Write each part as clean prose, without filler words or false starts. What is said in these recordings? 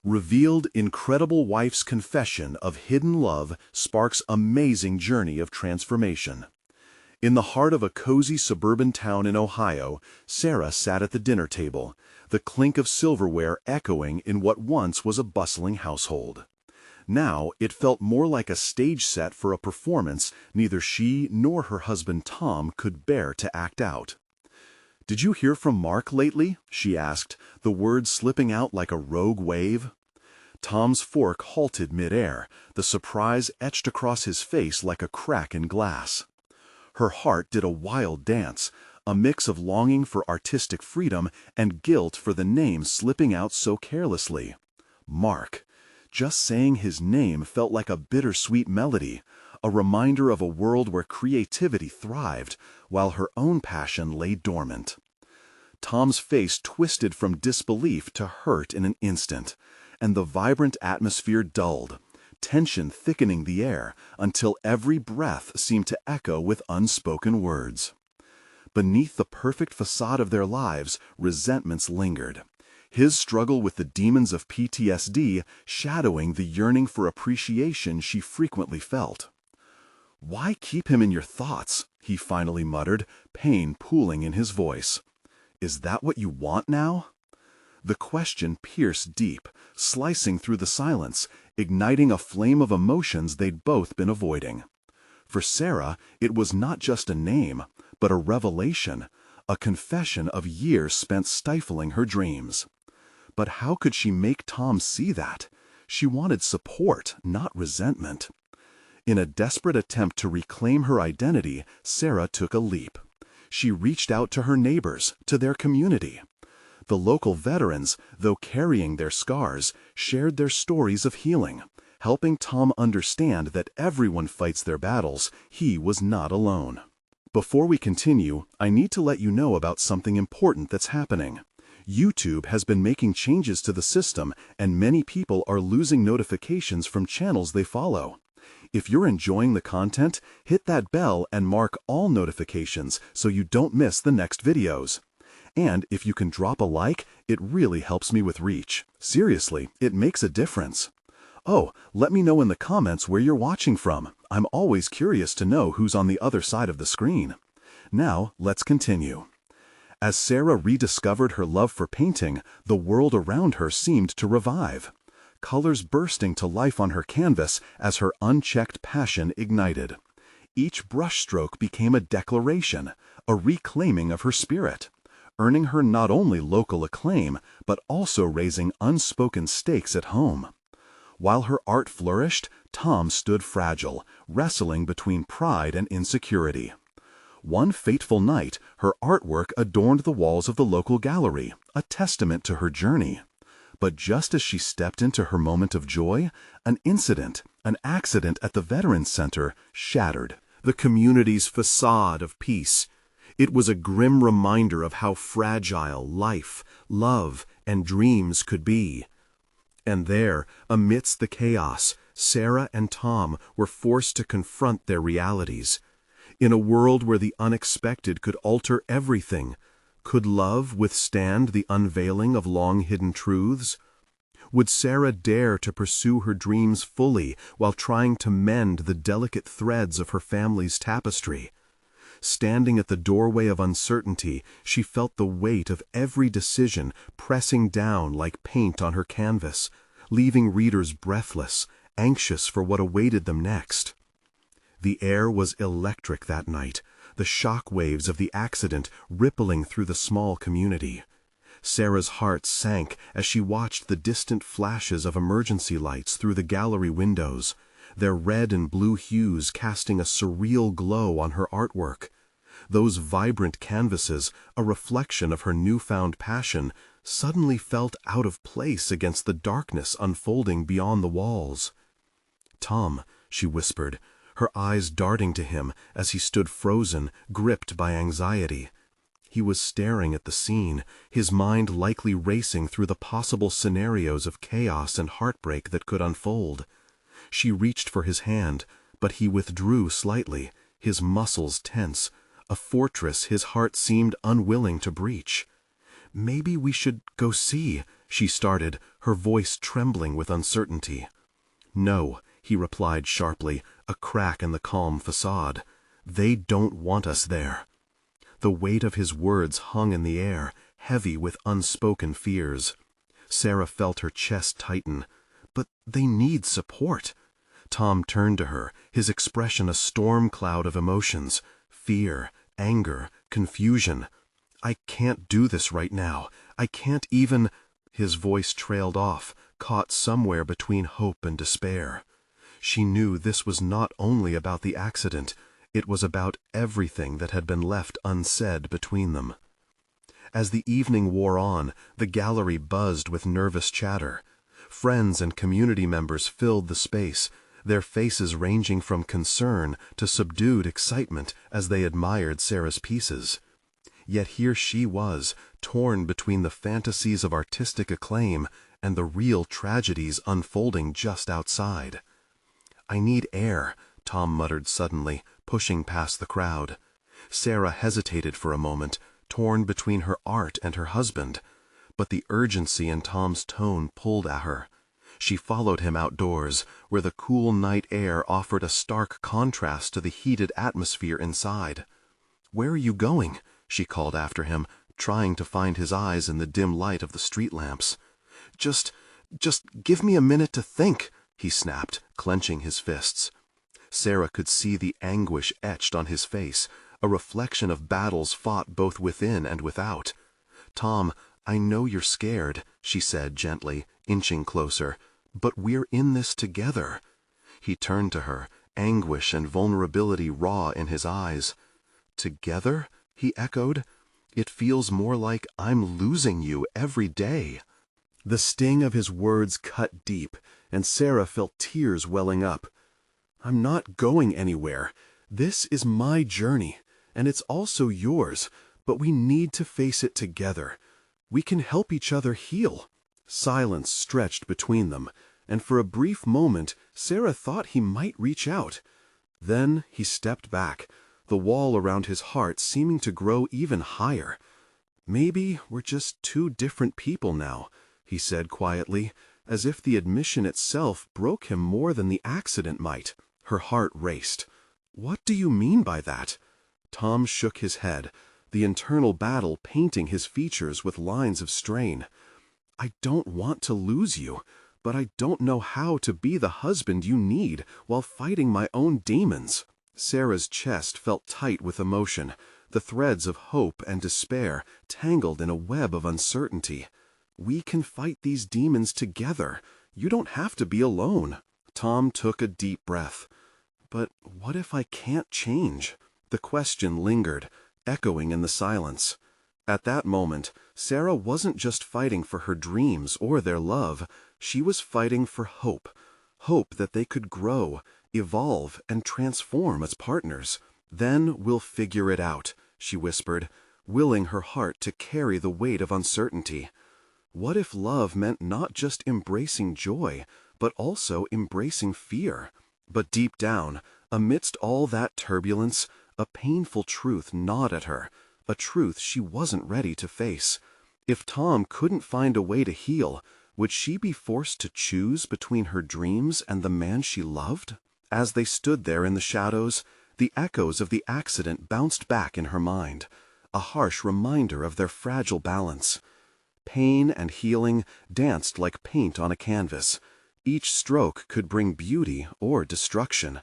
Revealed incredible wife's confession of hidden love sparks amazing journey of transformation. In the heart of a cozy suburban town in Ohio, Sarah sat at the dinner table, the clink of silverware echoing in what once was a bustling household. Now it felt more like a stage set for a performance neither she nor her husband Tom could bear to act out. "Did you hear from Mark lately?" she asked, the words slipping out like a rogue wave. Tom's fork halted midair, the surprise etched across his face like a crack in glass. Her heart did a wild dance, a mix of longing for artistic freedom and guilt for the name slipping out so carelessly. Mark. Just saying his name felt like a bittersweet melody, a reminder of a world where creativity thrived, while her own passion lay dormant. Tom's face twisted from disbelief to hurt in an instant, and the vibrant atmosphere dulled, tension thickening the air until every breath seemed to echo with unspoken words. Beneath the perfect facade of their lives, resentments lingered. His struggle with the demons of PTSD shadowing the yearning for appreciation she frequently felt. "Why keep him in your thoughts?" he finally muttered, pain pooling in his voice. "Is that what you want now?" The question pierced deep, slicing through the silence, igniting a flame of emotions they'd both been avoiding. For Sarah, it was not just a name, but a revelation, a confession of years spent stifling her dreams. But how could she make Tom see that? She wanted support, not resentment. In a desperate attempt to reclaim her identity, Sarah took a leap. She reached out to her neighbors, to their community. The local veterans, though carrying their scars, shared their stories of healing, helping Tom understand that everyone fights their battles. He was not alone. Before we continue, I need to let you know about something important that's happening. YouTube has been making changes to the system, and many people are losing notifications from channels they follow. If you're enjoying the content, hit that bell and mark all notifications so you don't miss the next videos. And if you can drop a like, it really helps me with reach. Seriously, it makes a difference. Oh, let me know in the comments where you're watching from. I'm always curious to know who's on the other side of the screen. Now, let's continue. As Sarah rediscovered her love for painting, the world around her seemed to revive. Colors bursting to life on her canvas as her unchecked passion ignited. Each brushstroke became a declaration, a reclaiming of her spirit, earning her not only local acclaim, but also raising unspoken stakes at home. While her art flourished, Tom stood fragile, wrestling between pride and insecurity. One fateful night, her artwork adorned the walls of the local gallery, a testament to her journey. But just as she stepped into her moment of joy, an accident at the Veterans Center shattered the community's facade of peace. It was a grim reminder of how fragile life, love, and dreams could be. And there, amidst the chaos, Sarah and Tom were forced to confront their realities. In a world where the unexpected could alter everything, could love withstand the unveiling of long-hidden truths? Would Sarah dare to pursue her dreams fully while trying to mend the delicate threads of her family's tapestry? Standing at the doorway of uncertainty, she felt the weight of every decision pressing down like paint on her canvas, leaving readers breathless, anxious for what awaited them next. The air was electric that night, the shock waves of the accident rippling through the small community. Sarah's heart sank as she watched the distant flashes of emergency lights through the gallery windows, their red and blue hues casting a surreal glow on her artwork. Those vibrant canvases, a reflection of her newfound passion, suddenly felt out of place against the darkness unfolding beyond the walls. "Tom," she whispered, her eyes darting to him as he stood frozen, gripped by anxiety. He was staring at the scene, his mind likely racing through the possible scenarios of chaos and heartbreak that could unfold. She reached for his hand, but he withdrew slightly, his muscles tense, a fortress his heart seemed unwilling to breach. "Maybe we should go see," she started, her voice trembling with uncertainty. "No," he replied sharply, a crack in the calm facade. "They don't want us there." The weight of his words hung in the air, heavy with unspoken fears. Sarah felt her chest tighten. "But they need support." Tom turned to her, his expression a storm cloud of emotions: fear, anger, confusion. "I can't do this right now. I can't even—" His voice trailed off, caught somewhere between hope and despair. She knew this was not only about the accident, it was about everything that had been left unsaid between them. As the evening wore on, the gallery buzzed with nervous chatter. Friends and community members filled the space, their faces ranging from concern to subdued excitement as they admired Sarah's pieces. Yet here she was, torn between the fantasies of artistic acclaim and the real tragedies unfolding just outside. "I need air," Tom muttered suddenly, pushing past the crowd. Sarah hesitated for a moment, torn between her art and her husband, but the urgency in Tom's tone pulled at her. She followed him outdoors, where the cool night air offered a stark contrast to the heated atmosphere inside. "Where are you going?" she called after him, trying to find his eyes in the dim light of the street lamps. Just give me a minute to think," he snapped, clenching his fists. Sarah could see the anguish etched on his face, a reflection of battles fought both within and without. "Tom, I know you're scared," she said gently, inching closer, "but we're in this together." He turned to her, anguish and vulnerability raw in his eyes. "Together?" he echoed. "It feels more like I'm losing you every day." The sting of his words cut deep, and Sarah felt tears welling up. "I'm not going anywhere. This is my journey, and it's also yours, but we need to face it together. We can help each other heal." Silence stretched between them, and for a brief moment Sarah thought he might reach out. Then he stepped back, the wall around his heart seeming to grow even higher. "Maybe we're just two different people now," he said quietly, as if the admission itself broke him more than the accident might. Her heart raced. "What do you mean by that?" Tom shook his head, the internal battle painting his features with lines of strain. "I don't want to lose you, but I don't know how to be the husband you need while fighting my own demons." Sarah's chest felt tight with emotion, the threads of hope and despair tangled in a web of uncertainty. "We can fight these demons together. You don't have to be alone." Tom took a deep breath. "But what if I can't change?" The question lingered, echoing in the silence. At that moment, Sarah wasn't just fighting for her dreams or their love, she was fighting for hope. Hope that they could grow, evolve, and transform as partners. "Then we'll figure it out," she whispered, willing her heart to carry the weight of uncertainty. What if love meant not just embracing joy, but also embracing fear? But deep down, amidst all that turbulence, a painful truth gnawed at her, a truth she wasn't ready to face. If Tom couldn't find a way to heal, would she be forced to choose between her dreams and the man she loved? As they stood there in the shadows, the echoes of the accident bounced back in her mind, a harsh reminder of their fragile balance. Pain and healing danced like paint on a canvas. Each stroke could bring beauty or destruction.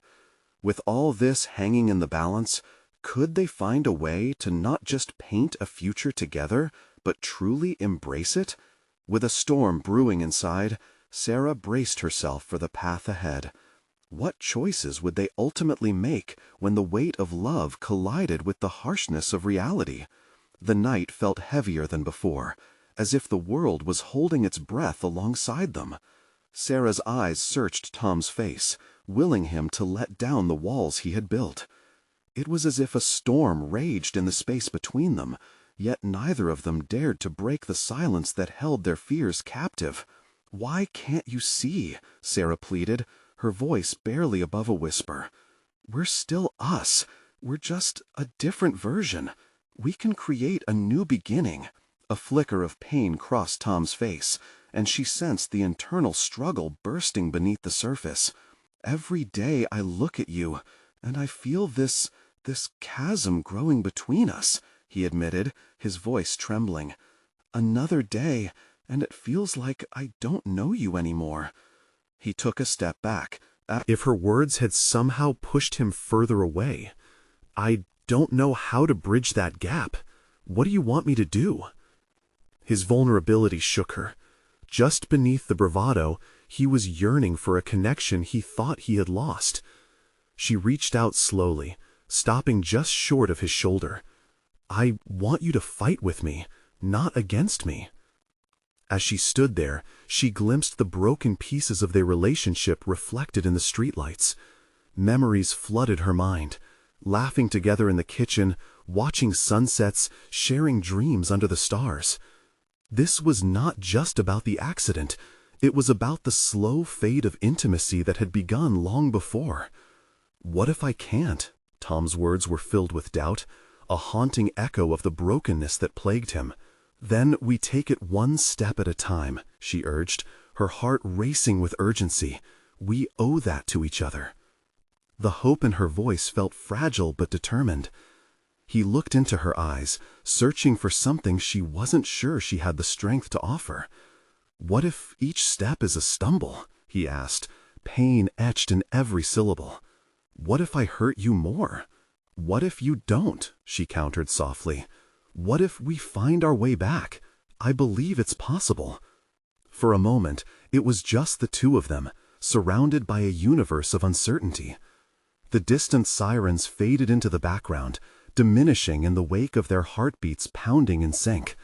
With all this hanging in the balance, could they find a way to not just paint a future together, but truly embrace it? With a storm brewing inside, Sarah braced herself for the path ahead. What choices would they ultimately make when the weight of love collided with the harshness of reality? The night felt heavier than before, as if the world was holding its breath alongside them. Sarah's eyes searched Tom's face, willing him to let down the walls he had built. It was as if a storm raged in the space between them, yet neither of them dared to break the silence that held their fears captive. "Why can't you see?" Sarah pleaded, her voice barely above a whisper. "We're still us. We're just a different version. We can create a new beginning, A flicker of pain crossed Tom's face, and she sensed the internal struggle bursting beneath the surface. "Every day I look at you, and I feel this chasm growing between us," he admitted, his voice trembling. "Another day, and it feels like I don't know you anymore." He took a step back. If her words had somehow pushed him further away. "I don't know how to bridge that gap. What do you want me to do?" His vulnerability shook her. Just beneath the bravado, he was yearning for a connection he thought he had lost. She reached out slowly, stopping just short of his shoulder. "I want you to fight with me, not against me." As she stood there, she glimpsed the broken pieces of their relationship reflected in the streetlights. Memories flooded her mind. Laughing together in the kitchen, watching sunsets, sharing dreams under the stars. This was not just about the accident. It was about the slow fade of intimacy that had begun long before. "What if I can't?" Tom's words were filled with doubt, a haunting echo of the brokenness that plagued him. "Then we take it one step at a time," she urged, her heart racing with urgency. "We owe that to each other." The hope in her voice felt fragile but determined. He looked into her eyes, searching for something she wasn't sure she had the strength to offer. "What if each step is a stumble?" he asked, pain etched in every syllable. "What if I hurt you more?" "What if you don't?" she countered softly. "What if we find our way back? I believe it's possible." For a moment, it was just the two of them, surrounded by a universe of uncertainty. The distant sirens faded into the background, diminishing in the wake of their heartbeats pounding in sync.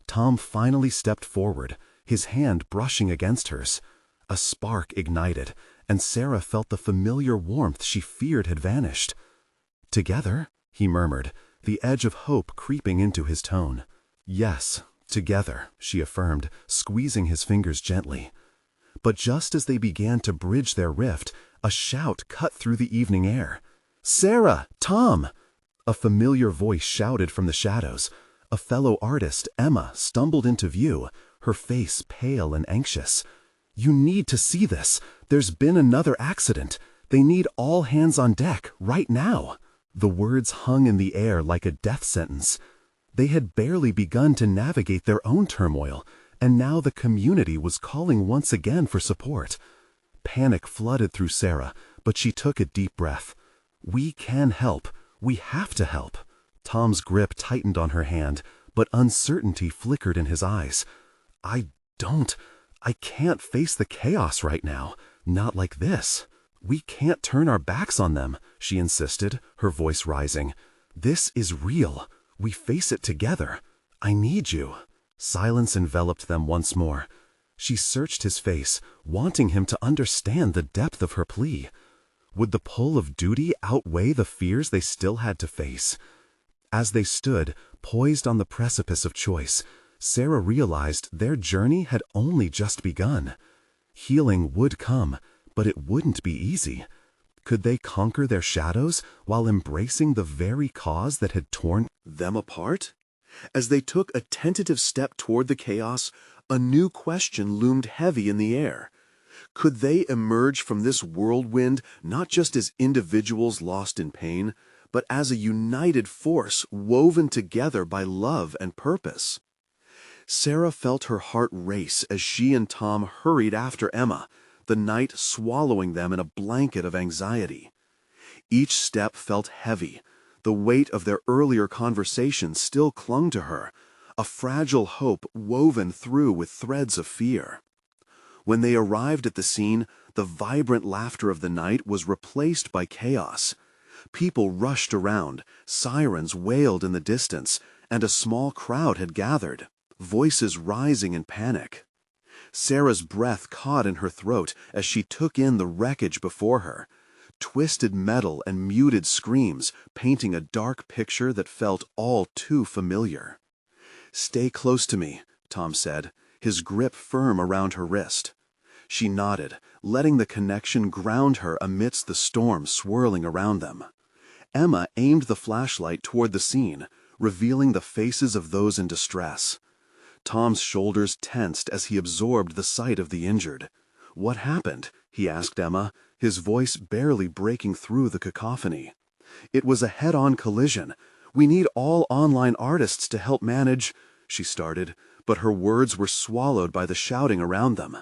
Tom finally stepped forward, his hand brushing against hers. A spark ignited, and Sarah felt the familiar warmth she feared had vanished. "Together?" he murmured, the edge of hope creeping into his tone. "Yes, together," she affirmed, squeezing his fingers gently. But just as they began to bridge their rift, a shout cut through the evening air. "Sarah! Tom!" A familiar voice shouted from the shadows. A fellow artist, Emma, stumbled into view, her face pale and anxious. "You need to see this. There's been another accident. They need all hands on deck, right now." The words hung in the air like a death sentence. They had barely begun to navigate their own turmoil, and now the community was calling once again for support. Panic flooded through Sarah, but she took a deep breath. "We can help. We have to help." Tom's grip tightened on her hand, but uncertainty flickered in his eyes. I can't face the chaos right now. Not like this." "We can't turn our backs on them," she insisted, her voice rising. "This is real. We face it together. I need you." Silence enveloped them once more. She searched his face, wanting him to understand the depth of her plea. Would the pull of duty outweigh the fears they still had to face? As they stood, poised on the precipice of choice, Sarah realized their journey had only just begun. Healing would come, but it wouldn't be easy. Could they conquer their shadows while embracing the very cause that had torn them apart? As they took a tentative step toward the chaos, a new question loomed heavy in the air. Could they emerge from this whirlwind not just as individuals lost in pain, but as a united force woven together by love and purpose? Sarah felt her heart race as she and Tom hurried after Emma, the night swallowing them in a blanket of anxiety. Each step felt heavy. The weight of their earlier conversation still clung to her, a fragile hope woven through with threads of fear. When they arrived at the scene, the vibrant laughter of the night was replaced by chaos. People rushed around, sirens wailed in the distance, and a small crowd had gathered, voices rising in panic. Sarah's breath caught in her throat as she took in the wreckage before her. Twisted metal and muted screams painting a dark picture that felt all too familiar. "Stay close to me," Tom said, his grip firm around her wrist. She nodded, letting the connection ground her amidst the storm swirling around them. Emma aimed the flashlight toward the scene, revealing the faces of those in distress. Tom's shoulders tensed as he absorbed the sight of the injured. "What happened?" he asked Emma, his voice barely breaking through the cacophony. "It was a head-on collision. We need all online artists to help manage—" she started, but her words were swallowed by the shouting around them.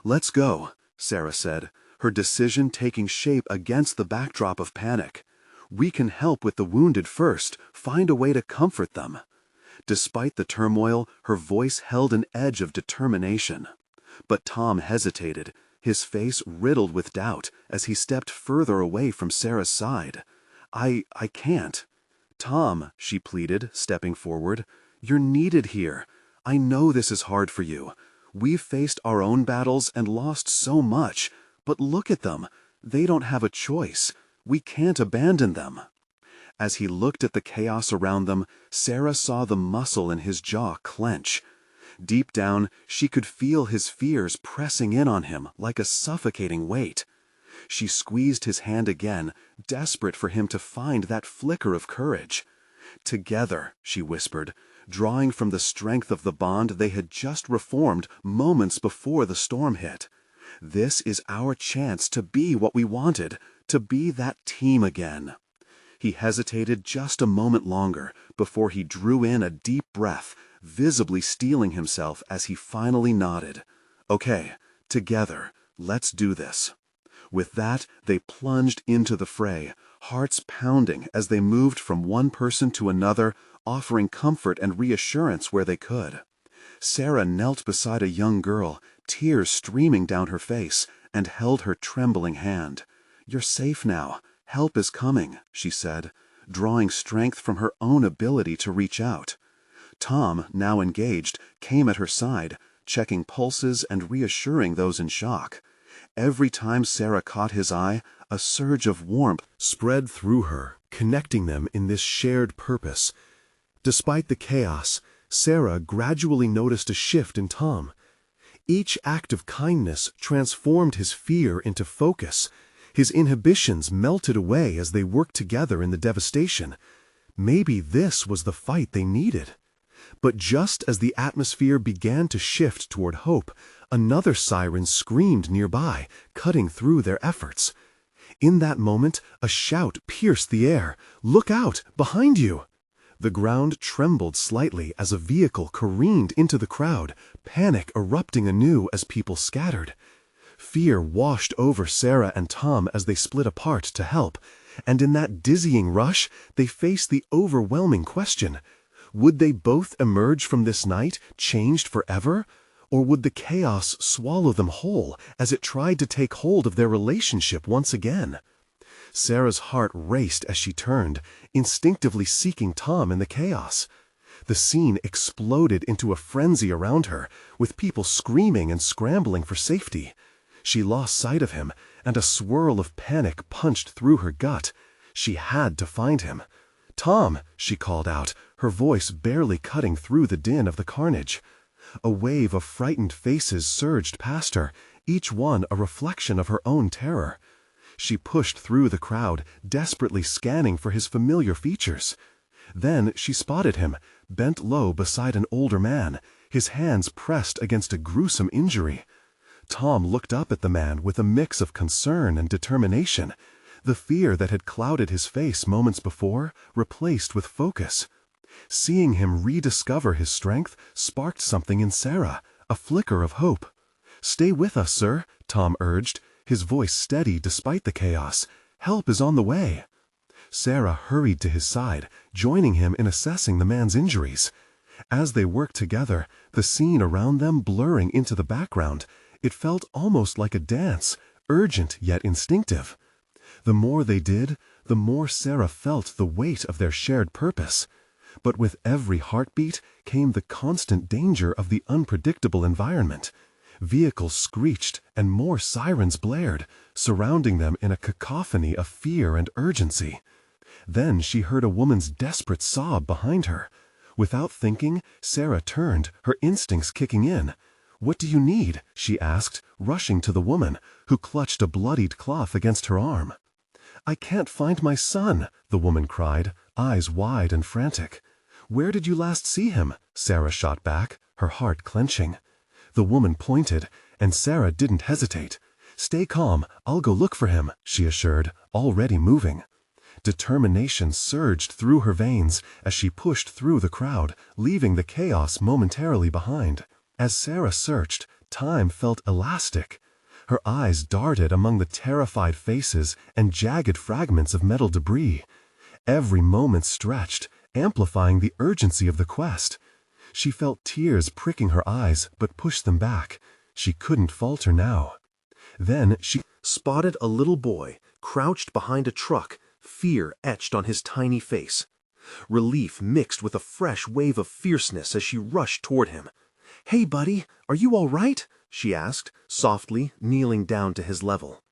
"Let's go," Sarah said, her decision taking shape against the backdrop of panic. "We can help with the wounded first, find a way to comfort them." Despite the turmoil, her voice held an edge of determination. But Tom hesitated, his face riddled with doubt as he stepped further away from Sarah's side. I can't." "Tom," she pleaded, stepping forward, "you're needed here. I know this is hard for you. We've faced our own battles and lost so much, but look at them. They don't have a choice. We can't abandon them." As he looked at the chaos around them, Sarah saw the muscle in his jaw clench. Deep down, she could feel his fears pressing in on him like a suffocating weight. She squeezed his hand again, desperate for him to find that flicker of courage. "Together," she whispered, drawing from the strength of the bond they had just reformed moments before the storm hit. "This is our chance to be what we wanted, to be that team again." He hesitated just a moment longer before he drew in a deep breath, visibly steeling himself as he finally nodded. "Okay, together, let's do this." With that, they plunged into the fray, hearts pounding as they moved from one person to another, offering comfort and reassurance where they could. Sarah knelt beside a young girl, tears streaming down her face, and held her trembling hand. "You're safe now. Help is coming," she said, drawing strength from her own ability to reach out. Tom, now engaged, came at her side, checking pulses and reassuring those in shock. Every time Sarah caught his eye, a surge of warmth spread through her, connecting them in this shared purpose. Despite the chaos, Sarah gradually noticed a shift in Tom. Each act of kindness transformed his fear into focus. His inhibitions melted away as they worked together in the devastation. Maybe this was the fight they needed. But just as the atmosphere began to shift toward hope, another siren screamed nearby, cutting through their efforts. In that moment, a shout pierced the air. "Look out! Behind you!" The ground trembled slightly as a vehicle careened into the crowd, panic erupting anew as people scattered. Fear washed over Sarah and Tom as they split apart to help, and in that dizzying rush, they faced the overwhelming question: would they both emerge from this night changed forever, or would the chaos swallow them whole as it tried to take hold of their relationship once again? Sarah's heart raced as she turned, instinctively seeking Tom in the chaos. The scene exploded into a frenzy around her, with people screaming and scrambling for safety. She lost sight of him, and a swirl of panic punched through her gut. She had to find him. "Tom!" she called out, her voice barely cutting through the din of the carnage. A wave of frightened faces surged past her, each one a reflection of her own terror. She pushed through the crowd, desperately scanning for his familiar features. Then she spotted him, bent low beside an older man, his hands pressed against a gruesome injury. Tom looked up at the man with a mix of concern and determination, the fear that had clouded his face moments before replaced with focus. Seeing him rediscover his strength sparked something in Sarah, a flicker of hope. "Stay with us, sir," Tom urged, his voice steady despite the chaos. "Help is on the way." Sarah hurried to his side, joining him in assessing the man's injuries. As they worked together, the scene around them blurring into the background, it felt almost like a dance, urgent yet instinctive. The more they did, the more Sarah felt the weight of their shared purpose. But with every heartbeat came the constant danger of the unpredictable environment. Vehicles screeched and more sirens blared, surrounding them in a cacophony of fear and urgency. Then she heard a woman's desperate sob behind her. Without thinking, Sarah turned, her instincts kicking in. "What do you need?" she asked, rushing to the woman, who clutched a bloodied cloth against her arm. "I can't find my son," the woman cried, eyes wide and frantic. "Where did you last see him?" Sarah shot back, her heart clenching. The woman pointed, and Sarah didn't hesitate. "Stay calm, I'll go look for him," she assured, already moving. Determination surged through her veins as she pushed through the crowd, leaving the chaos momentarily behind. As Sarah searched, time felt elastic. Her eyes darted among the terrified faces and jagged fragments of metal debris. Every moment stretched, amplifying the urgency of the quest. She felt tears pricking her eyes, but pushed them back. She couldn't falter now. Then she spotted a little boy crouched behind a truck, fear etched on his tiny face. Relief mixed with a fresh wave of fierceness as she rushed toward him. "Hey, buddy, are you all right?" she asked, softly, kneeling down to his level.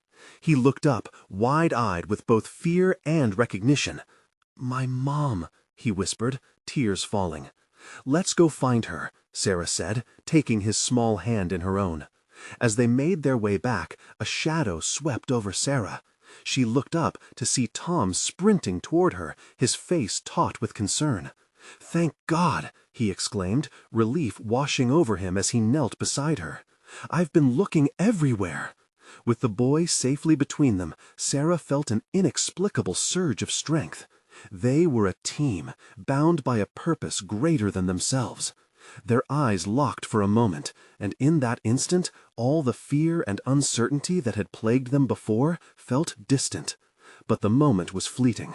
He looked up, wide-eyed with both fear and recognition. "My mom," he whispered, tears falling. "Let's go find her," Sarah said, taking his small hand in her own. As they made their way back, a shadow swept over Sarah. She looked up to see Tom sprinting toward her, his face taut with concern. "Thank God!" he exclaimed, relief washing over him as he knelt beside her. "I've been looking everywhere." With the boy safely between them, Sarah felt an inexplicable surge of strength. They were a team, bound by a purpose greater than themselves. Their eyes locked for a moment, and in that instant, all the fear and uncertainty that had plagued them before felt distant. But the moment was fleeting.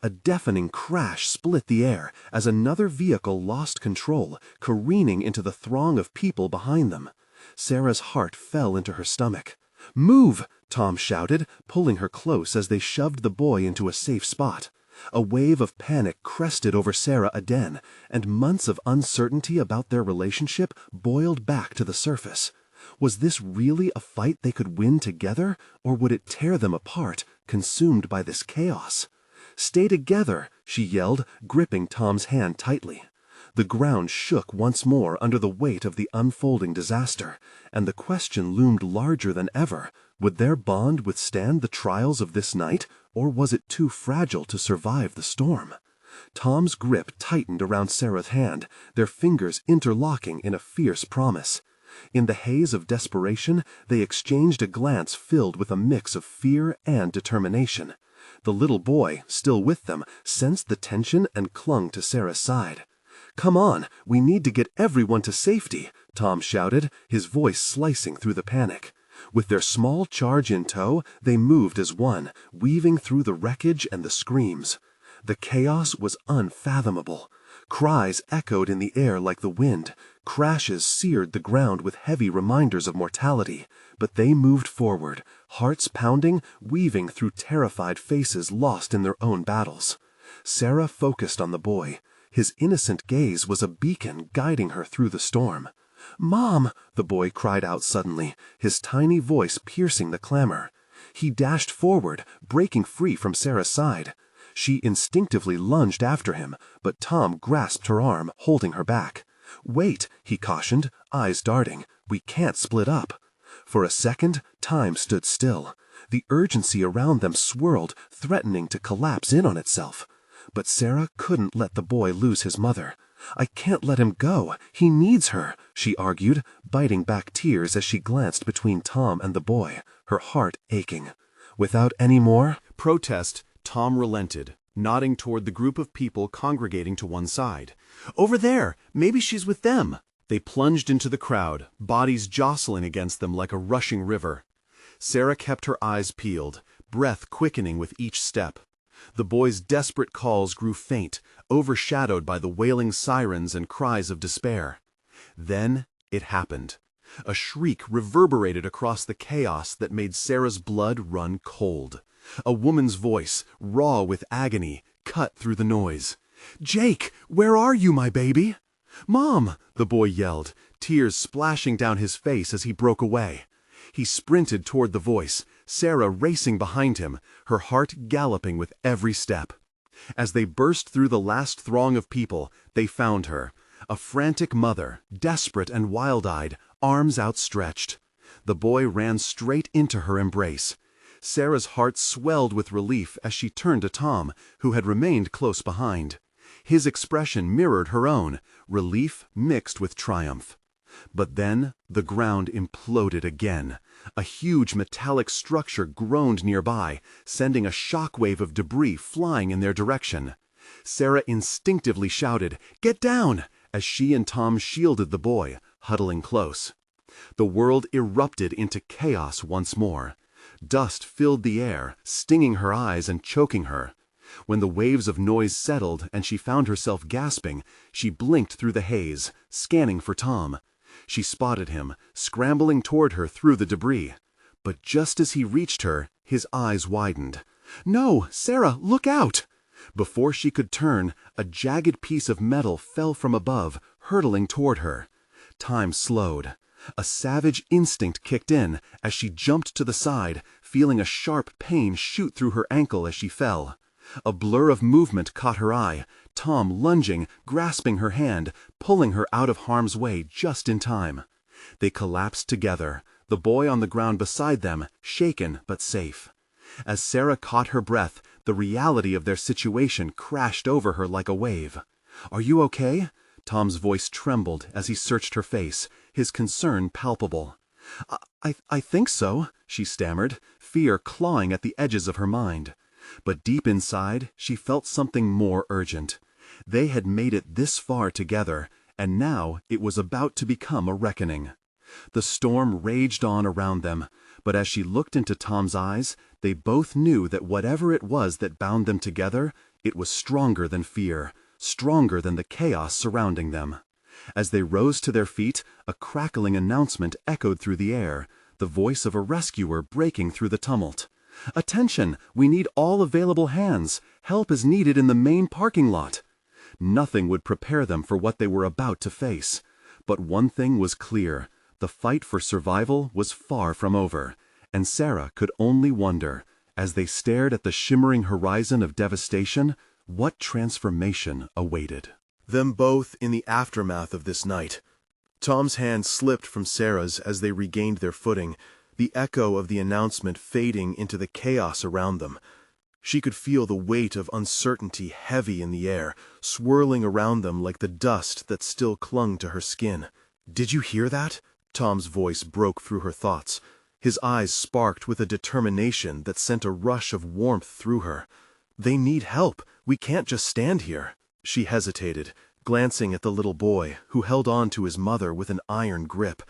A deafening crash split the air as another vehicle lost control, careening into the throng of people behind them. Sarah's heart fell into her stomach. "Move!" Tom shouted, pulling her close as they shoved the boy into a safe spot. A wave of panic crested over Sarah again, and months of uncertainty about their relationship boiled back to the surface. Was this really a fight they could win together, or would it tear them apart, consumed by this chaos? "Stay together!" she yelled, gripping Tom's hand tightly. The ground shook once more under the weight of the unfolding disaster, and the question loomed larger than ever. Would their bond withstand the trials of this night, or was it too fragile to survive the storm? Tom's grip tightened around Sarah's hand, their fingers interlocking in a fierce promise. In the haze of desperation, they exchanged a glance filled with a mix of fear and determination. The little boy, still with them, sensed the tension and clung to Sarah's side. "Come on, we need to get everyone to safety," Tom shouted, his voice slicing through the panic. With their small charge in tow, they moved as one, weaving through the wreckage and the screams. The chaos was unfathomable. Cries echoed in the air like the wind. Crashes seared the ground with heavy reminders of mortality. But they moved forward, hearts pounding, weaving through terrified faces lost in their own battles. Sarah focused on the boy. His innocent gaze was a beacon guiding her through the storm. "Mom!" the boy cried out suddenly, his tiny voice piercing the clamor. He dashed forward, breaking free from Sarah's side. She instinctively lunged after him, but Tom grasped her arm, holding her back. "Wait," he cautioned, eyes darting. "We can't split up." For a second, time stood still. The urgency around them swirled, threatening to collapse in on itself. But Sarah couldn't let the boy lose his mother. "I can't let him go. He needs her," she argued, biting back tears as she glanced between Tom and the boy, her heart aching. Without any more protest, Tom relented, nodding toward the group of people congregating to one side. "Over there! Maybe she's with them!" They plunged into the crowd, bodies jostling against them like a rushing river. Sarah kept her eyes peeled, breath quickening with each step. The boy's desperate calls grew faint, overshadowed by the wailing sirens and cries of despair. Then it happened. A shriek reverberated across the chaos that made Sarah's blood run cold. A woman's voice, raw with agony, cut through the noise. "Jake, where are you, my baby?" "Mom!" the boy yelled, tears splashing down his face as he broke away. He sprinted toward the voice, Sarah racing behind him, her heart galloping with every step. As they burst through the last throng of people, they found her, a frantic mother, desperate and wild-eyed, arms outstretched. The boy ran straight into her embrace. Sarah's heart swelled with relief as she turned to Tom, who had remained close behind. His expression mirrored her own, relief mixed with triumph. But then the ground imploded again. A huge metallic structure groaned nearby, sending a shockwave of debris flying in their direction. Sarah instinctively shouted, "Get down!" as she and Tom shielded the boy, huddling close. The world erupted into chaos once more. Dust filled the air, stinging her eyes and choking her. When the waves of noise settled and she found herself gasping, she blinked through the haze, scanning for Tom. She spotted him, scrambling toward her through the debris. But just as he reached her, his eyes widened. "No, Sarah, look out!" Before she could turn, a jagged piece of metal fell from above, hurtling toward her. Time slowed. A savage instinct kicked in as she jumped to the side, feeling a sharp pain shoot through her ankle as she fell. A blur of movement caught her eye, Tom lunging, grasping her hand, pulling her out of harm's way just in time. They collapsed together, the boy on the ground beside them, shaken but safe. As Sarah caught her breath, the reality of their situation crashed over her like a wave. "Are you okay?" Tom's voice trembled as he searched her face, his concern palpable. I think so," she stammered, fear clawing at the edges of her mind. But deep inside, she felt something more urgent. They had made it this far together, and now it was about to become a reckoning. The storm raged on around them, but as she looked into Tom's eyes, they both knew that whatever it was that bound them together, it was stronger than fear, stronger than the chaos surrounding them. As they rose to their feet, a crackling announcement echoed through the air, the voice of a rescuer breaking through the tumult. "Attention! We need all available hands. Help is needed in the main parking lot." Nothing would prepare them for what they were about to face. But one thing was clear. The fight for survival was far from over, and Sarah could only wonder, as they stared at the shimmering horizon of devastation, what transformation awaited them both in the aftermath of this night. Tom's hand slipped from Sarah's as they regained their footing, the echo of the announcement fading into the chaos around them. She could feel the weight of uncertainty heavy in the air, swirling around them like the dust that still clung to her skin. "Did you hear that?" Tom's voice broke through her thoughts. His eyes sparked with a determination that sent a rush of warmth through her. "They need help. We can't just stand here." She hesitated, glancing at the little boy, who held on to his mother with an iron grip.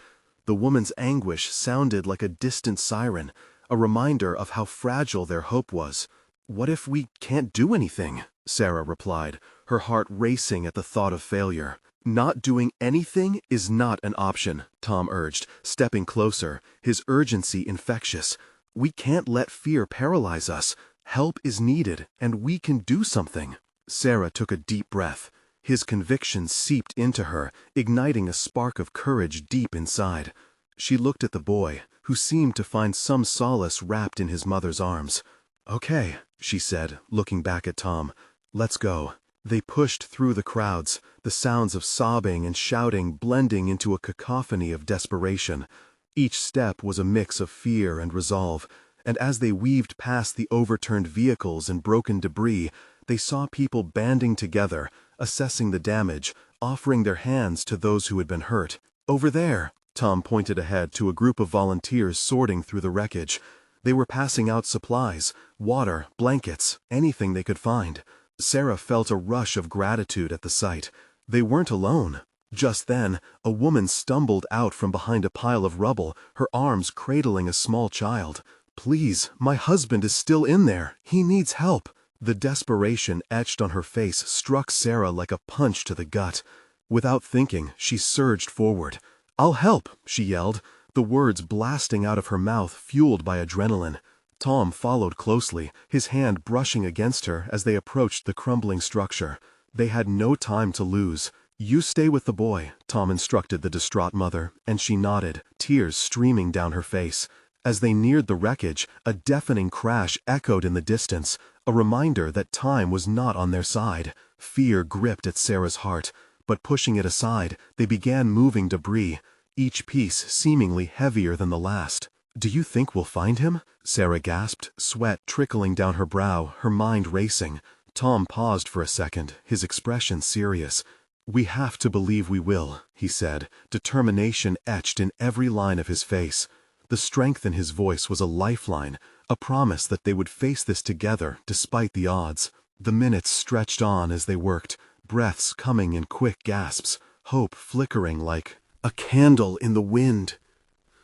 The woman's anguish sounded like a distant siren, a reminder of how fragile their hope was. "What if we can't do anything?" Sarah replied, her heart racing at the thought of failure. "Not doing anything is not an option," Tom urged, stepping closer, his urgency infectious. "We can't let fear paralyze us. Help is needed, and we can do something." Sarah took a deep breath. His conviction seeped into her, igniting a spark of courage deep inside. She looked at the boy, who seemed to find some solace wrapped in his mother's arms. "Okay," she said, looking back at Tom. "Let's go." They pushed through the crowds, the sounds of sobbing and shouting blending into a cacophony of desperation. Each step was a mix of fear and resolve, and as they weaved past the overturned vehicles and broken debris, they saw people banding together, assessing the damage, offering their hands to those who had been hurt. "Over there," Tom pointed ahead to a group of volunteers sorting through the wreckage. They were passing out supplies, water, blankets, anything they could find. Sarah felt a rush of gratitude at the sight. They weren't alone. Just then, a woman stumbled out from behind a pile of rubble, her arms cradling a small child. "Please, my husband is still in there. He needs help." The desperation etched on her face struck Sarah like a punch to the gut. Without thinking, she surged forward. "I'll help," she yelled, the words blasting out of her mouth fueled by adrenaline. Tom followed closely, his hand brushing against her as they approached the crumbling structure. They had no time to lose. "You stay with the boy," Tom instructed the distraught mother, and she nodded, tears streaming down her face. As they neared the wreckage, a deafening crash echoed in the distance, a reminder that time was not on their side. Fear gripped at Sarah's heart, but pushing it aside, they began moving debris, each piece seemingly heavier than the last. "Do you think we'll find him?" Sarah gasped, sweat trickling down her brow, her mind racing. Tom paused for a second, his expression serious. "We have to believe we will," he said, determination etched in every line of his face. The strength in his voice was a lifeline, a promise that they would face this together despite the odds. The minutes stretched on as they worked, breaths coming in quick gasps, hope flickering like a candle in the wind.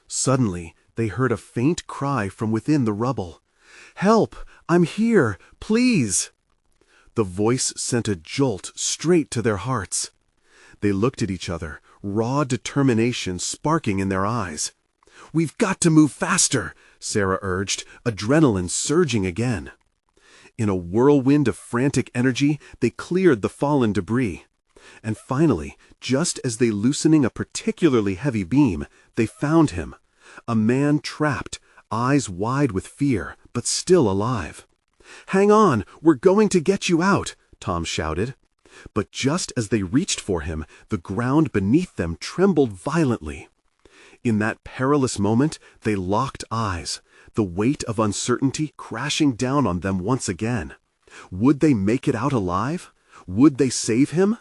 Suddenly, they heard a faint cry from within the rubble. "Help! I'm here! Please!" The voice sent a jolt straight to their hearts. They looked at each other, raw determination sparking in their eyes. "We've got to move faster," Sarah urged, adrenaline surging again. In a whirlwind of frantic energy, they cleared the fallen debris. And finally, just as they loosening a particularly heavy beam, they found him. A man trapped, eyes wide with fear, but still alive. "Hang on, we're going to get you out," Tom shouted. But just as they reached for him, the ground beneath them trembled violently. In that perilous moment, they locked eyes, the weight of uncertainty crashing down on them once again. Would they make it out alive? Would they save him?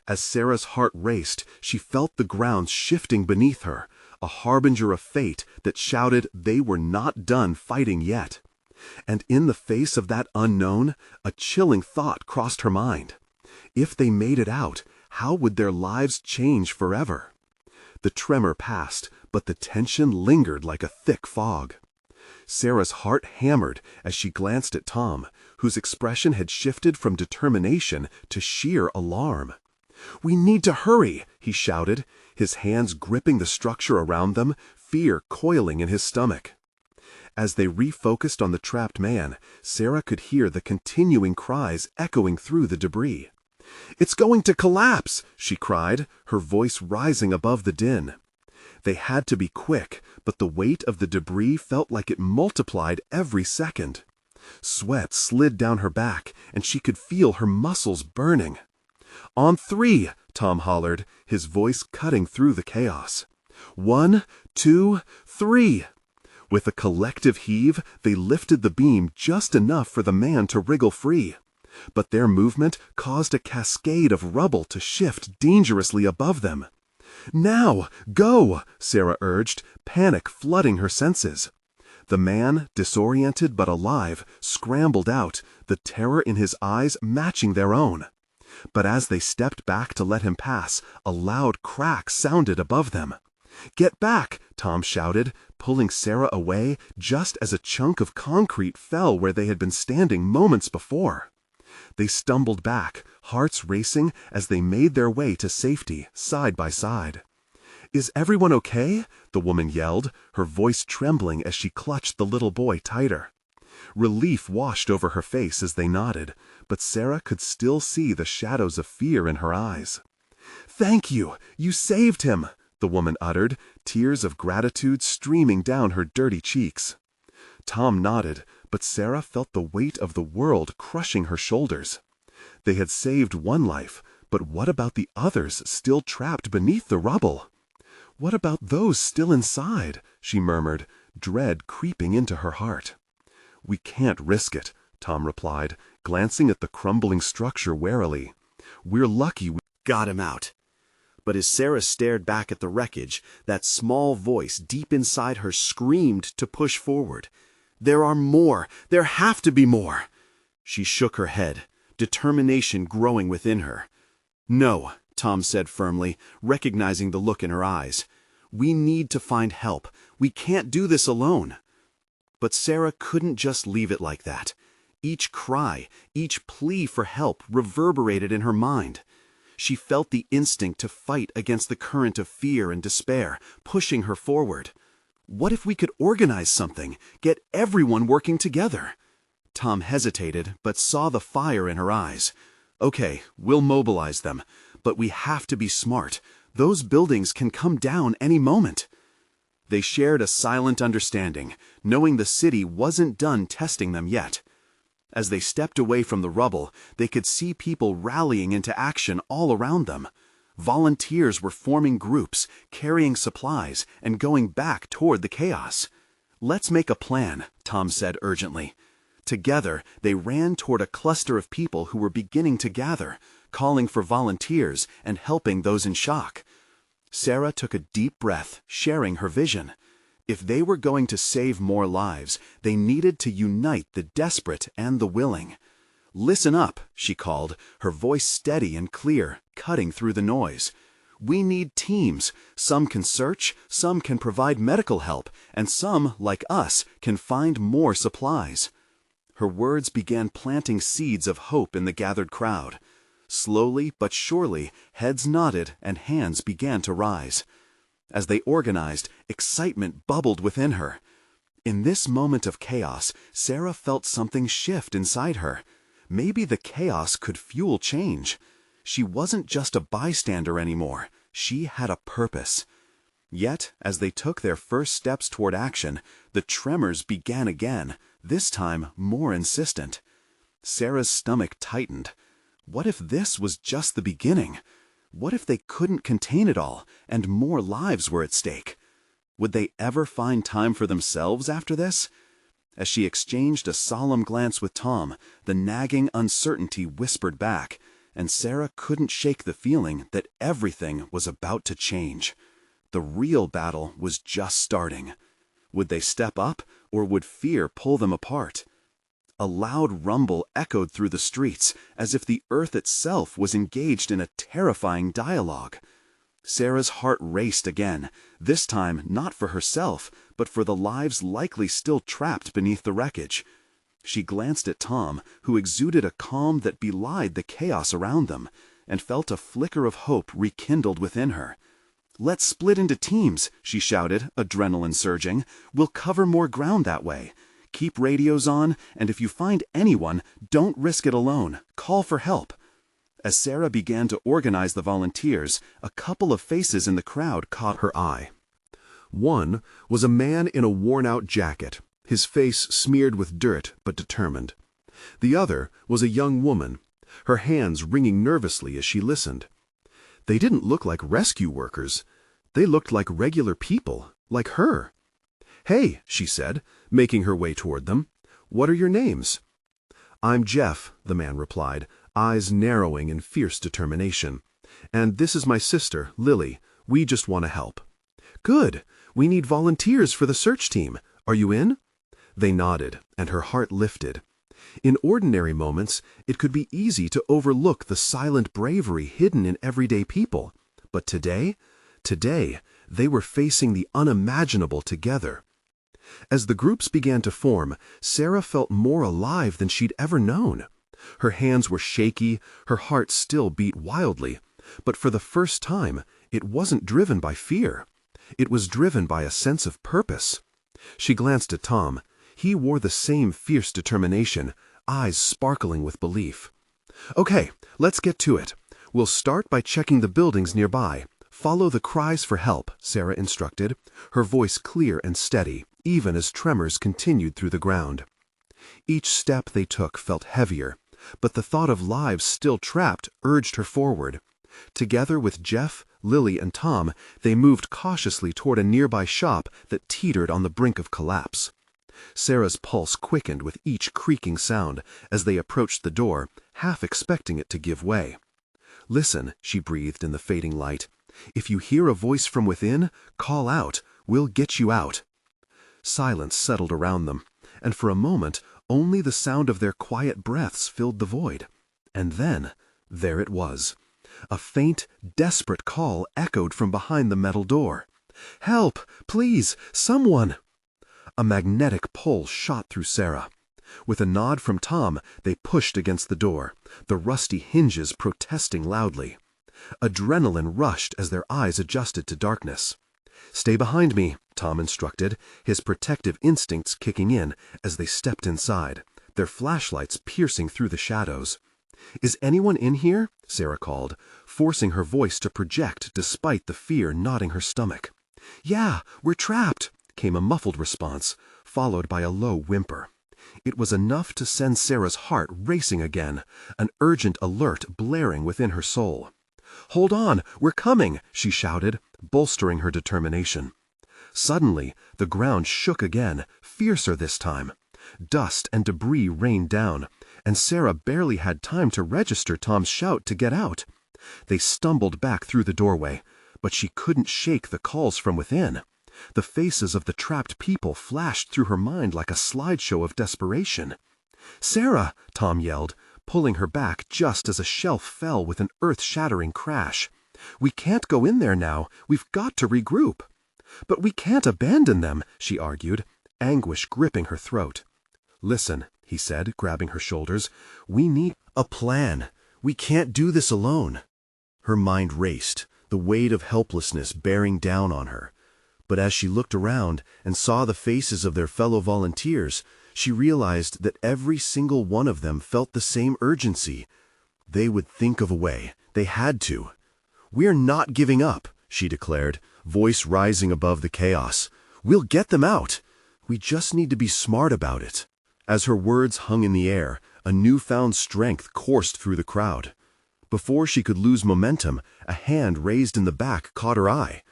As Sarah's heart raced, she felt the ground shifting beneath her, a harbinger of fate that shouted they were not done fighting yet. And in the face of that unknown, a chilling thought crossed her mind. If they made it out, how would their lives change forever? The tremor passed, but the tension lingered like a thick fog. Sarah's heart hammered as she glanced at Tom, whose expression had shifted from determination to sheer alarm. "We need to hurry," he shouted, his hands gripping the structure around them, fear coiling in his stomach. As they refocused on the trapped man, Sarah could hear the continuing cries echoing through the debris. "It's going to collapse!" she cried, her voice rising above the din. They had to be quick, but the weight of the debris felt like it multiplied every second. Sweat slid down her back, and she could feel her muscles burning. "On 3, Tom hollered, his voice cutting through the chaos. 1, 2, 3. With a collective heave, they lifted the beam just enough for the man to wriggle free. But their movement caused a cascade of rubble to shift dangerously above them. "Now, go!" Sarah urged, panic flooding her senses. The man, disoriented but alive, scrambled out, the terror in his eyes matching their own. But as they stepped back to let him pass, a loud crack sounded above them. "Get back!" Tom shouted, pulling Sarah away just as a chunk of concrete fell where they had been standing moments before. They stumbled back, hearts racing as they made their way to safety, side by side. "Is everyone okay?" the woman yelled, her voice trembling as she clutched the little boy tighter. Relief washed over her face as they nodded, but Sarah could still see the shadows of fear in her eyes. "Thank you! You saved him!" the woman uttered, tears of gratitude streaming down her dirty cheeks. Tom nodded, but Sarah felt the weight of the world crushing her shoulders. They had saved one life, but what about the others still trapped beneath the rubble? "What about those still inside?" she murmured, dread creeping into her heart. "We can't risk it," Tom replied, glancing at the crumbling structure warily. "We're lucky we got him out." But as Sarah stared back at the wreckage, that small voice deep inside her screamed to push forward. "There are more! There have to be more!" She shook her head, determination growing within her. "No," Tom said firmly, recognizing the look in her eyes. "We need to find help. We can't do this alone." But Sarah couldn't just leave it like that. Each cry, each plea for help reverberated in her mind. She felt the instinct to fight against the current of fear and despair, pushing her forward. What if we could organize something, get everyone working together? Tom hesitated, but saw the fire in her eyes. "Okay, we'll mobilize them, but we have to be smart. Those buildings can come down any moment." They shared a silent understanding, knowing the city wasn't done testing them yet. As they stepped away from the rubble, they could see people rallying into action all around them. Volunteers were forming groups, carrying supplies, and going back toward the chaos. "Let's make a plan," Tom said urgently. Together, they ran toward a cluster of people who were beginning to gather, calling for volunteers and helping those in shock. Sarah took a deep breath, sharing her vision. If they were going to save more lives, they needed to unite the desperate and the willing. "Listen up," she called, her voice steady and clear, cutting through the noise. "We need teams. Some can search, some can provide medical help, and some, like us, can find more supplies." Her words began planting seeds of hope in the gathered crowd. Slowly but surely, heads nodded and hands began to rise. As they organized, excitement bubbled within her. In this moment of chaos, Sarah felt something shift inside her. Maybe the chaos could fuel change. She wasn't just a bystander anymore. She had a purpose. Yet, as they took their first steps toward action, the tremors began again, this time more insistent. Sarah's stomach tightened. What if this was just the beginning? What if they couldn't contain it all, and more lives were at stake? Would they ever find time for themselves after this? As she exchanged a solemn glance with Tom, the nagging uncertainty whispered back, and Sarah couldn't shake the feeling that everything was about to change. The real battle was just starting. Would they step up, or would fear pull them apart? A loud rumble echoed through the streets, as if the earth itself was engaged in a terrifying dialogue. Sarah's heart raced again, this time not for herself, but for the lives likely still trapped beneath the wreckage. She glanced at Tom, who exuded a calm that belied the chaos around them, and felt a flicker of hope rekindled within her. "Let's split into teams," she shouted, adrenaline surging. "We'll cover more ground that way. Keep radios on, and if you find anyone, don't risk it alone. Call for help." As Sarah began to organize the volunteers, a couple of faces in the crowd caught her eye. One was a man in a worn-out jacket, his face smeared with dirt but determined. The other was a young woman, her hands wringing nervously as she listened. They didn't look like rescue workers. They looked like regular people, like her. "Hey," she said, making her way toward them. "What are your names?" "I'm Jeff," the man replied, eyes narrowing in fierce determination. "And this is my sister, Lily. We just want to help." "Good. We need volunteers for the search team. Are you in?" They nodded, and her heart lifted. In ordinary moments, it could be easy to overlook the silent bravery hidden in everyday people. But today, they were facing the unimaginable together. As the groups began to form, Sarah felt more alive than she'd ever known. Her hands were shaky, her heart still beat wildly, but for the first time, it wasn't driven by fear. It was driven by a sense of purpose. She glanced at Tom. He wore the same fierce determination, eyes sparkling with belief. "Okay, let's get to it. We'll start by checking the buildings nearby. Follow the cries for help," Sarah instructed, her voice clear and steady, even as tremors continued through the ground. Each step they took felt heavier, but the thought of lives still trapped urged her forward. Together with Jeff, Lily, and Tom, they moved cautiously toward a nearby shop that teetered on the brink of collapse. Sarah's pulse quickened with each creaking sound as they approached the door, half expecting it to give way. "Listen," she breathed in the fading light. "If you hear a voice from within, call out. We'll get you out." Silence settled around them, and for a moment, only the sound of their quiet breaths filled the void. And then, there it was. A faint, desperate call echoed from behind the metal door. "Help! Please! Someone!" A magnetic pull shot through Sarah. With a nod from Tom, they pushed against the door, the rusty hinges protesting loudly. Adrenaline rushed as their eyes adjusted to darkness. "Stay behind me," Tom instructed, his protective instincts kicking in as they stepped inside, their flashlights piercing through the shadows. "Is anyone in here?" Sarah called, forcing her voice to project despite the fear knotting her stomach. "Yeah, we're trapped," came a muffled response, followed by a low whimper. It was enough to send Sarah's heart racing again, an urgent alert blaring within her soul. "Hold on, we're coming," she shouted, bolstering her determination. Suddenly, the ground shook again, fiercer this time. Dust and debris rained down, and Sarah barely had time to register Tom's shout to get out. They stumbled back through the doorway, but she couldn't shake the calls from within. The faces of the trapped people flashed through her mind like a slideshow of desperation. "Sarah!" Tom yelled, pulling her back just as a shelf fell with an earth-shattering crash. "We can't go in there now. We've got to regroup." "But we can't abandon them," she argued, anguish gripping her throat. "Listen," he said, grabbing her shoulders. "We need a plan. We can't do this alone." Her mind raced, the weight of helplessness bearing down on her. But as she looked around and saw the faces of their fellow volunteers, she realized that every single one of them felt the same urgency. They would think of a way. They had to. "We're not giving up," she declared, voice rising above the chaos. "We'll get them out. We just need to be smart about it." As her words hung in the air, a newfound strength coursed through the crowd. Before she could lose momentum, a hand raised in the back caught her eye.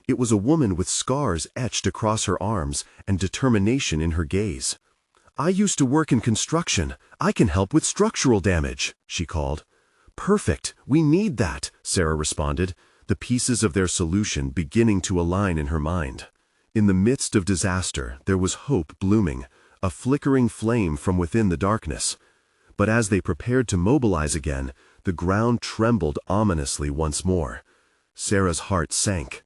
It was a woman with scars etched across her arms and determination in her gaze. "I used to work in construction. I can help with structural damage," she called. "Perfect. We need that," Sarah responded, the pieces of their solution beginning to align in her mind. In the midst of disaster, there was hope blooming, a flickering flame from within the darkness. But as they prepared to mobilize again, the ground trembled ominously once more. Sarah's heart sank.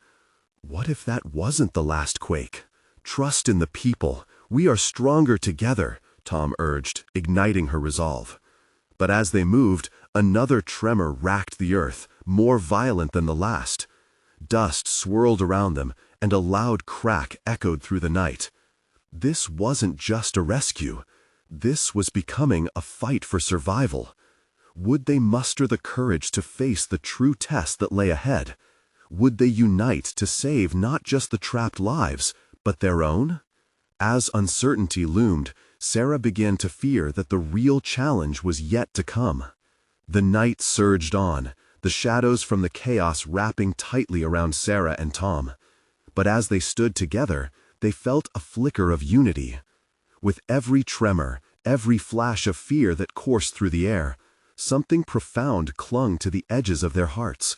What if that wasn't the last quake? "Trust in the people. We are stronger together," Tom urged, igniting her resolve. But as they moved, another tremor racked the earth, more violent than the last. Dust swirled around them, and a loud crack echoed through the night. This wasn't just a rescue. This was becoming a fight for survival. Would they muster the courage to face the true test that lay ahead? Would they unite to save not just the trapped lives, but their own? As uncertainty loomed, Sarah began to fear that the real challenge was yet to come. The night surged on, the shadows from the chaos wrapping tightly around Sarah and Tom. But as they stood together, they felt a flicker of unity. With every tremor, every flash of fear that coursed through the air, something profound clung to the edges of their hearts.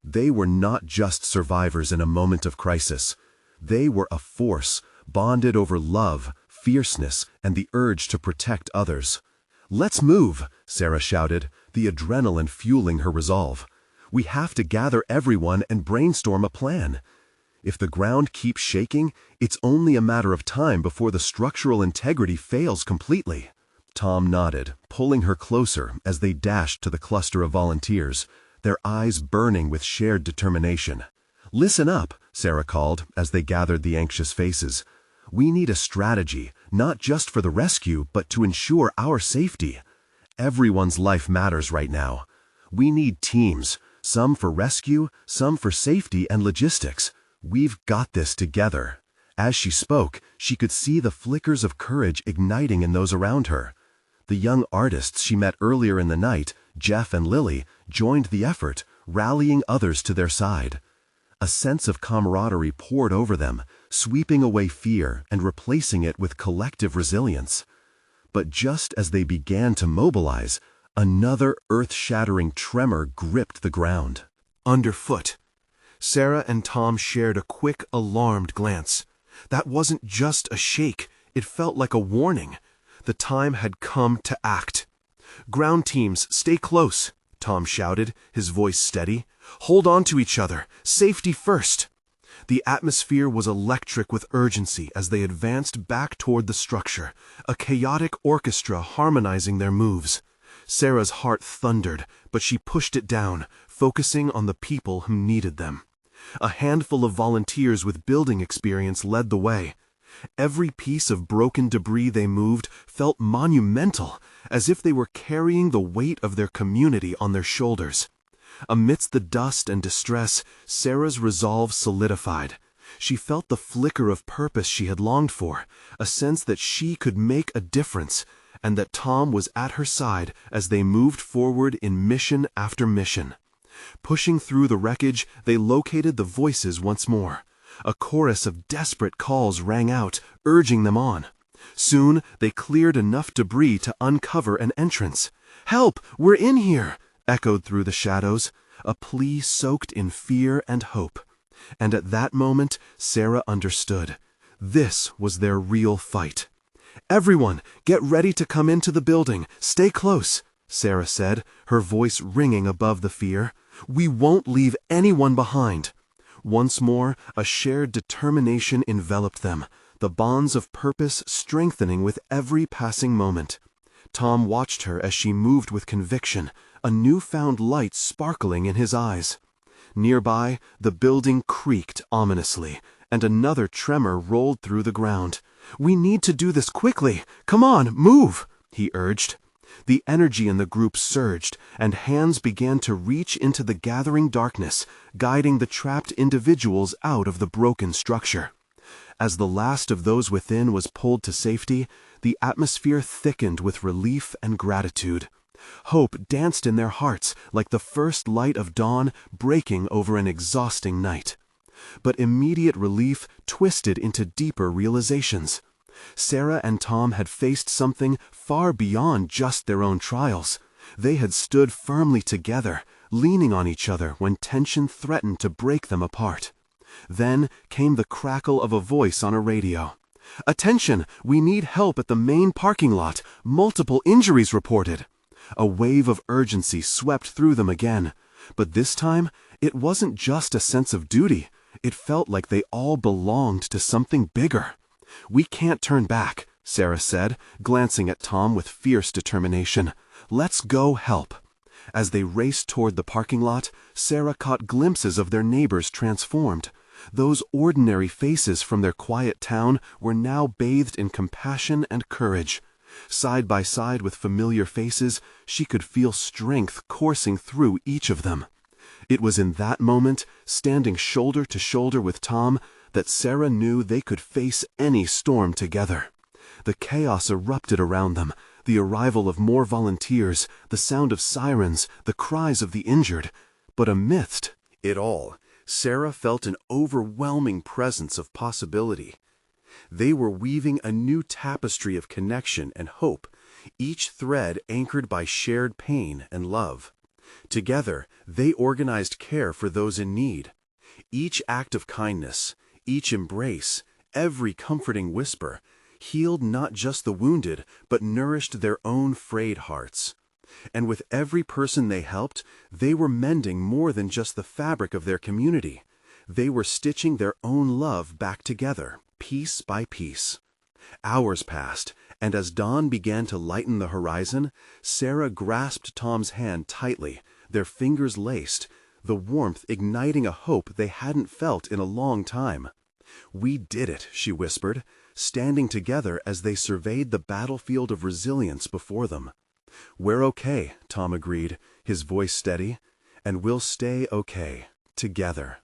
They were not just survivors in a moment of crisis. They were a force, bonded over love, fierceness, and the urge to protect others. "Let's move," Sarah shouted, the adrenaline fueling her resolve. "We have to gather everyone and brainstorm a plan. If the ground keeps shaking, it's only a matter of time before the structural integrity fails completely." Tom nodded, pulling her closer as they dashed to the cluster of volunteers, their eyes burning with shared determination. "Listen up," Sarah called as they gathered the anxious faces. "We need a strategy, not just for the rescue, but to ensure our safety. Everyone's life matters right now. We need teams, some for rescue, some for safety and logistics. We've got this together." As she spoke, she could see the flickers of courage igniting in those around her. The young artists she met earlier in the night, Jeff and Lily, joined the effort, rallying others to their side. A sense of camaraderie poured over them, sweeping away fear and replacing it with collective resilience. But just as they began to mobilize, another earth-shattering tremor gripped the ground. Underfoot. Sarah and Tom shared a quick, alarmed glance. That wasn't just a shake, it felt like a warning. The time had come to act. "Ground teams, stay close," Tom shouted, his voice steady. "Hold on to each other. Safety first." The atmosphere was electric with urgency as they advanced back toward the structure, a chaotic orchestra harmonizing their moves. Sarah's heart thundered, but she pushed it down, focusing on the people who needed them. A handful of volunteers with building experience led the way. Every piece of broken debris they moved felt monumental, as if they were carrying the weight of their community on their shoulders. Amidst the dust and distress, Sarah's resolve solidified. She felt the flicker of purpose she had longed for, a sense that she could make a difference, and that Tom was at her side as they moved forward in mission after mission. Pushing through the wreckage, they located the voices once more. A chorus of desperate calls rang out, urging them on. Soon, they cleared enough debris to uncover an entrance. "Help! We're in here!" echoed through the shadows, a plea soaked in fear and hope. And at that moment, Sarah understood. This was their real fight. "Everyone, get ready to come into the building. Stay close," Sarah said, her voice ringing above the fear. "We won't leave anyone behind." Once more, a shared determination enveloped them, the bonds of purpose strengthening with every passing moment. Tom watched her as she moved with conviction, a newfound light sparkling in his eyes. Nearby, the building creaked ominously, and another tremor rolled through the ground. "We need to do this quickly. Come on, move," he urged. The energy in the group surged, and hands began to reach into the gathering darkness, guiding the trapped individuals out of the broken structure. As the last of those within was pulled to safety, the atmosphere thickened with relief and gratitude. Hope danced in their hearts like the first light of dawn breaking over an exhausting night. But immediate relief twisted into deeper realizations. Sarah and Tom had faced something far beyond just their own trials. They had stood firmly together, leaning on each other when tension threatened to break them apart. Then came the crackle of a voice on a radio. "Attention! We need help at the main parking lot. Multiple injuries reported." A wave of urgency swept through them again. But this time, it wasn't just a sense of duty. It felt like they all belonged to something bigger. "We can't turn back," Sarah said, glancing at Tom with fierce determination. "Let's go help." As they raced toward the parking lot, Sarah caught glimpses of their neighbors transformed. Those ordinary faces from their quiet town were now bathed in compassion and courage. Side by side with familiar faces, she could feel strength coursing through each of them. It was in that moment, standing shoulder to shoulder with Tom, that Sarah knew they could face any storm together. The chaos erupted around them, the arrival of more volunteers, the sound of sirens, the cries of the injured. But amidst it all, Sarah felt an overwhelming presence of possibility. They were weaving a new tapestry of connection and hope, each thread anchored by shared pain and love. Together, they organized care for those in need. Each act of kindness, each embrace, every comforting whisper, healed not just the wounded, but nourished their own frayed hearts. And with every person they helped, they were mending more than just the fabric of their community. They were stitching their own love back together, piece by piece. Hours passed, and as dawn began to lighten the horizon, Sarah grasped Tom's hand tightly, their fingers laced, the warmth igniting a hope they hadn't felt in a long time. "We did it," she whispered, standing together as they surveyed the battlefield of resilience before them. "We're okay," Tom agreed, his voice steady, "and we'll stay okay, together."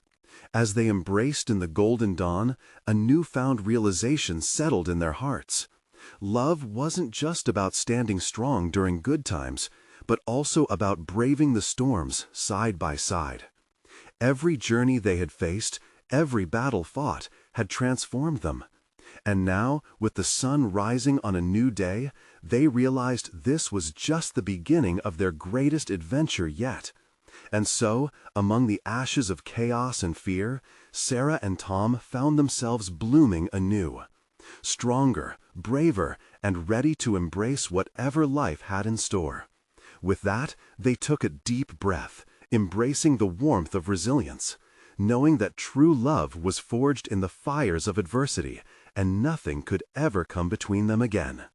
As they embraced in the golden dawn, a newfound realization settled in their hearts. Love wasn't just about standing strong during good times, but also about braving the storms side by side. Every journey they had faced, every battle fought, had transformed them. And now, with the sun rising on a new day, they realized this was just the beginning of their greatest adventure yet. And so, among the ashes of chaos and fear, Sarah and Tom found themselves blooming anew. Stronger, braver, and ready to embrace whatever life had in store. With that, they took a deep breath, embracing the warmth of resilience, knowing that true love was forged in the fires of adversity, and nothing could ever come between them again.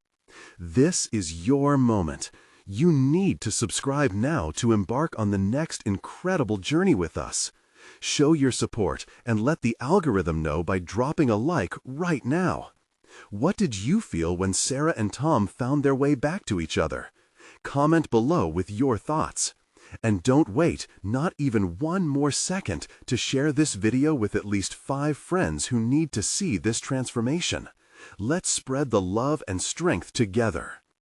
This is your moment. You need to subscribe now to embark on the next incredible journey with us. Show your support and let the algorithm know by dropping a like right now. What did you feel when Sarah and Tom found their way back to each other? Comment below with your thoughts. And don't wait, not even one more second, to share this video with at least 5 friends who need to see this transformation. Let's spread the love and strength together.